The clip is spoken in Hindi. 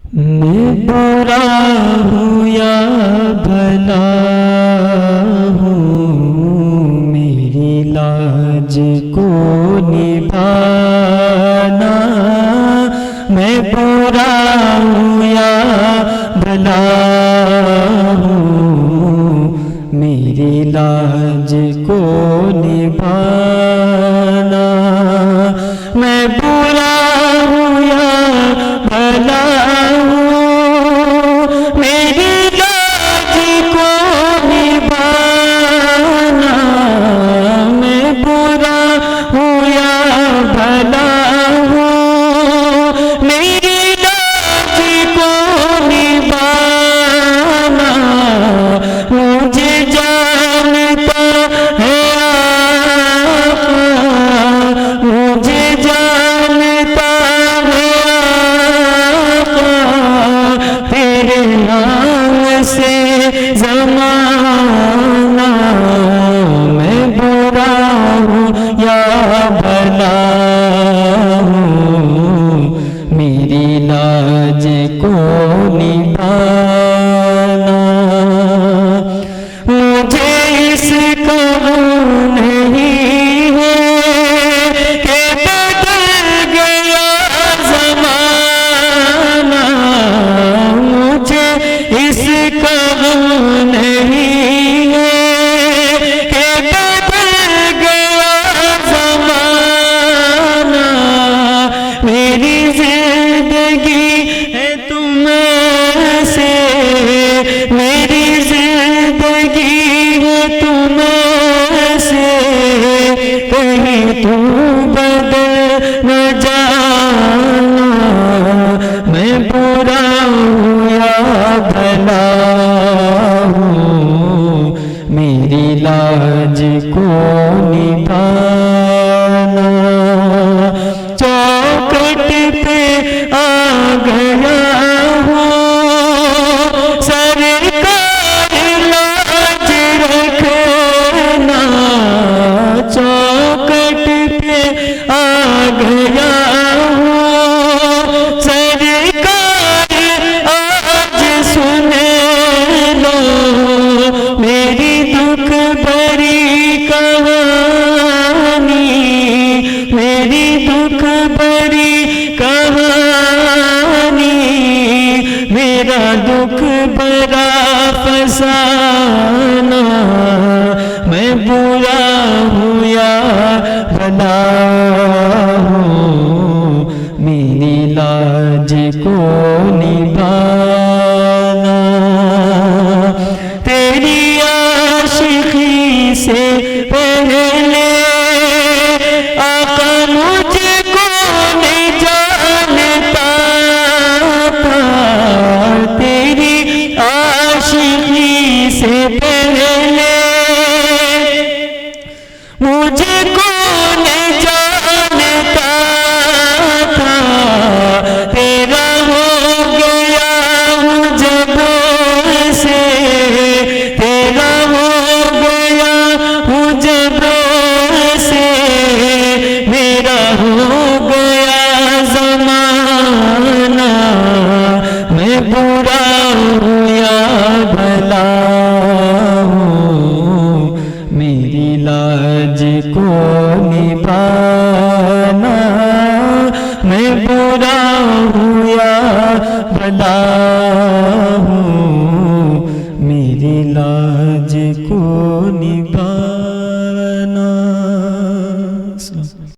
मैं बुरा हूँ या भला हूँ, मेरी लाज को निभाना। मैं बुरा हूँ या भला हूँ, मेरी लाज को निभाना। मैं बुरा हूँ या भला ज़माना। मैं बुरा हूँ या भला हूँ, मेरी लाज को निभाना। मुझे इसका नहीं है कि बदल गया ज़माना। मुझे इसका नहीं है कि बदल गया ज़माना। मेरी जिंदगी है तुमसे, मेरी जिंदगी है तुमसे, कहीं तू बदल न जाना। मैं बुरा हूँ या भला हूँ, मेरी लाज को निभाना। चौखट पे आ गया हूँ, सरकार लाज रखना। चौखट पे आ गया हूँ, सरकार आज सुन लो मेरी दुख भरी कहानी। मेरी दुख भरी कहानी, मेरा दुख भरा फसाना। मैं बुरा हूँ या भला हूँ, मेरी लाज को निभाना। तेरी आशिकी से पहले आका मुझको नहीं जानता था। तेरी आशिकी से पहले मुझको नहीं जानता था। तेरा हो गया हूँ जब से, तेरा हो गया हूँ जब से, मेरा हो गया ज़माना। मैं बुरा हूँ या भला हूँ, मेरी लाज को निभाना। मैं बुरा हूँ या भला हूँ, मेरी लाज को निभाना।